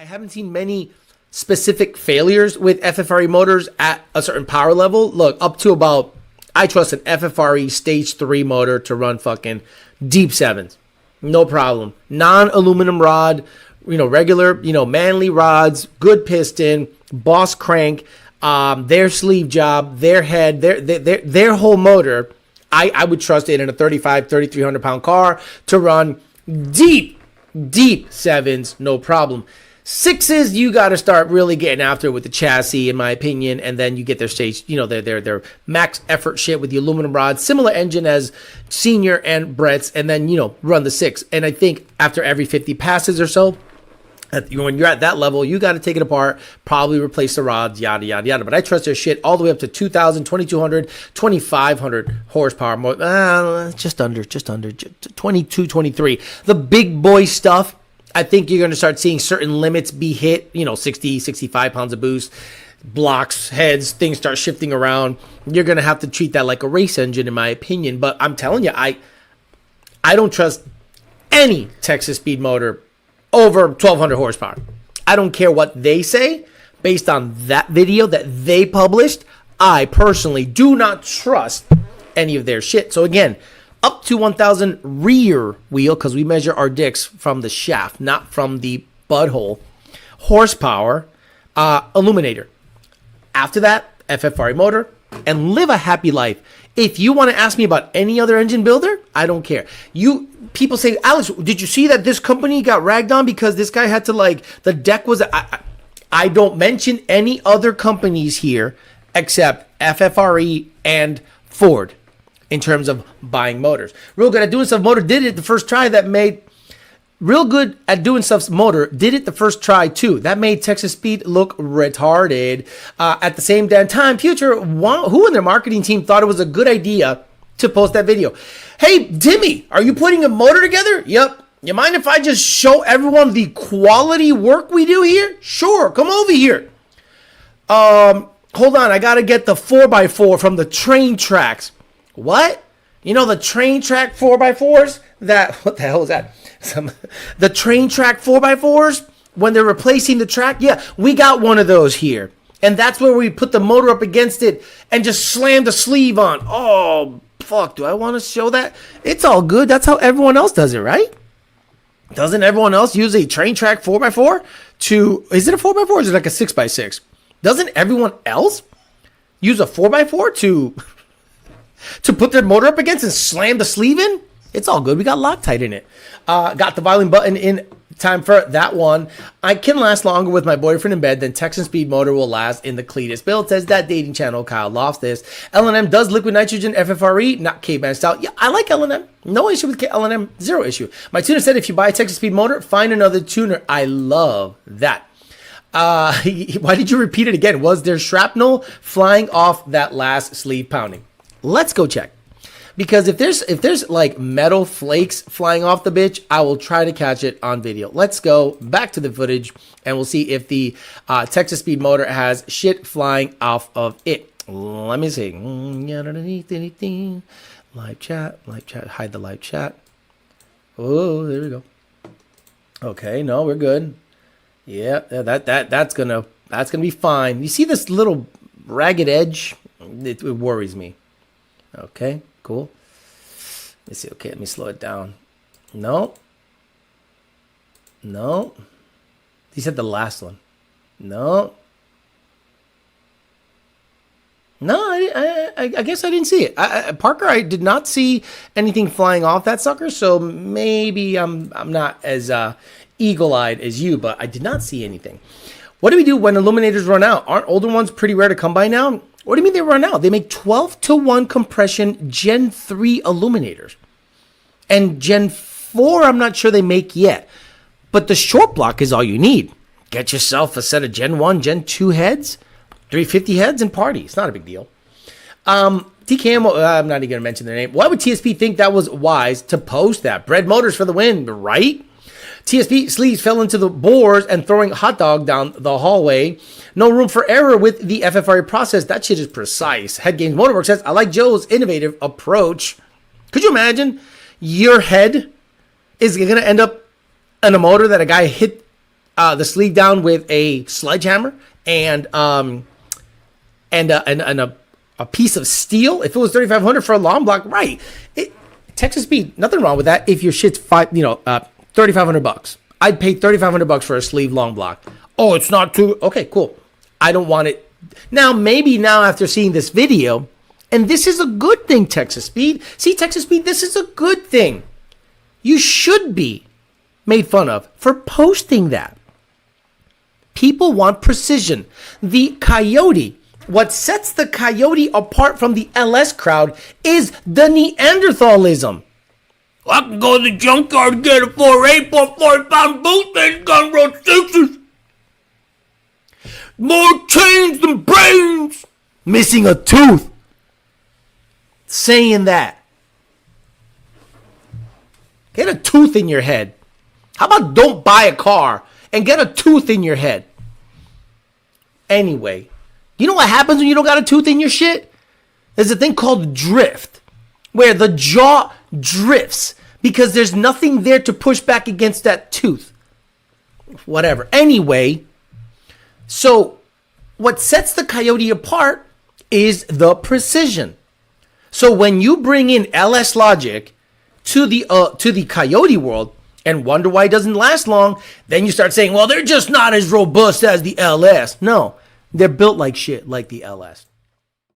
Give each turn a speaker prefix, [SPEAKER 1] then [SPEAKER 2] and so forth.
[SPEAKER 1] I haven't seen many specific failures with FFRE motors at a certain power level. Look, up to about, I trust an FFRE stage 3 motor to run fucking deep sevens. No problem. Non-aluminum rod, regular, manly rods, good piston, boss crank, their sleeve job, their head, their whole motor. I would trust it in a 3,300 pound car to run deep sevens, no problem. Sixes, you got to start really getting after it with the chassis, in my opinion, and then you get their stage, their max effort shit with the aluminum rod, similar engine as Senior and Brett's, and then, run the 6. And I think after every 50 passes or so, when you're at that level, you got to take it apart, probably replace the rods, yada, yada, yada. But I trust their shit all the way up to 2,000, 2,200, 2,500 horsepower, just under 22, 23. The big boy stuff, I think you're going to start seeing certain limits be hit, 60, 65 pounds of boost, blocks, heads, things start shifting around. You're going to have to treat that like a race engine, in my opinion. But I'm telling you, I don't trust any Texas speed motor over 1,200 horsepower. I don't care what they say. Based on that video that they published, I personally do not trust any of their shit. So again, up to 1,000 rear wheel, because we measure our dicks from the shaft, not from the butthole, horsepower, illuminator. After that, FFRE motor, and live a happy life. If you want to ask me about any other engine builder, I don't care. People say, Alex, did you see that this company got ragged on because this guy had to, the deck was... I don't mention any other companies here except FFRE and Ford in terms of buying motors. Real Good at Doing Stuff motor did it the first try. Real Good at Doing Stuff's motor did it the first try too. That made Texas Speed look retarded. At the same damn time, Future, who in their marketing team thought it was a good idea to post that video? Hey, Timmy, are you putting a motor together? Yep. You mind if I just show everyone the quality work we do here? Sure, come over here. Hold on, I gotta get the 4x4 from the train tracks. What? The train track 4x4s? What the hell is that? The train track 4x4s? When they're replacing the track? Yeah, we got one of those here. And that's where we put the motor up against it and just slam the sleeve on. Oh, fuck, do I want to show that? It's all good. That's how everyone else does it, right? Doesn't everyone else use a train track 4x4 is it a 4x4 or is it like a 6x6? Doesn't everyone else use a 4x4 to put their motor up against and slam the sleeve in? It's all good. We got Loctite in it. Got the volume button in time for that one. I can last longer with my boyfriend in bed than Texan Speed motor will last in the Cletus. Bill says that dating channel. Kyle Loftus. L&M does liquid nitrogen FFRE, not caveman style. Yeah, I like L&M. No issue with L&M. Zero issue. My tuner said if you buy a Texas Speed motor, find another tuner. I love that. Why did you repeat it again? Was there shrapnel flying off that last sleeve pounding? Let's go check. Because if there's like metal flakes flying off the bitch, I will try to catch it on video. Let's go back to the footage and we'll see if the Texas Speed motor has shit flying off of it. Let me see. Live chat, hide the live chat. Oh, there we go. Okay, no, we're good. Yeah, that's gonna be fine. You see this little ragged edge? It worries me. Okay, cool. Let's see. Okay, let me slow it down. No. He said the last one. No, I guess I didn't see it. Parker, I did not see anything flying off that sucker, so maybe I'm not as eagle-eyed as you, but I did not see anything. What do we do when illuminators run out? Aren't older ones pretty rare to come by now? What do you mean they run out? They make 12-to-1 compression Gen 3 illuminators. And Gen 4, I'm not sure they make yet. But the short block is all you need. Get yourself a set of Gen 1, Gen 2 heads, 350 heads, and party. It's not a big deal. TKM, I'm not even going to mention their name. Why would TSP think that was wise to post that? Bread Motors for the win, right? TSP sleeves fell into the bores and throwing hot dog down the hallway. No room for error with the FFRE process. That shit is precise. Head Games Motorworks says, I like Joe's innovative approach. Could you imagine your head is going to end up in a motor that a guy hit the sleeve down with a sledgehammer and a piece of steel, if it was $3,500 for a long block, right? Texas speed, nothing wrong with that. If your shit's $3,500, I'd pay $3,500 for a sleeve long block. Oh, it's not too okay. Cool. I don't want it now. Maybe now after seeing this video, and this is a good thing, Texas Speed. See, Texas Speed, this is a good thing. You should be made fun of for posting that. People want precision. The Coyote, what sets the Coyote apart from the LS crowd is the Neanderthalism. I can go to the junkyard and get a 4.8 for 40-pound boost and gun road sixes. More chains than brains. Missing a tooth. Saying that. Get a tooth in your head. How about don't buy a car and get a tooth in your head? Anyway, you know what happens when you don't got a tooth in your shit? There's a thing called drift, where the jaw drifts because there's nothing there to push back against that tooth. Whatever. Anyway, so what sets the Coyote apart is the precision. So when you bring in LS logic to the Coyote world and wonder why it doesn't last long, then you start saying, well, they're just not as robust as the LS. No, they're built like shit, like the LS.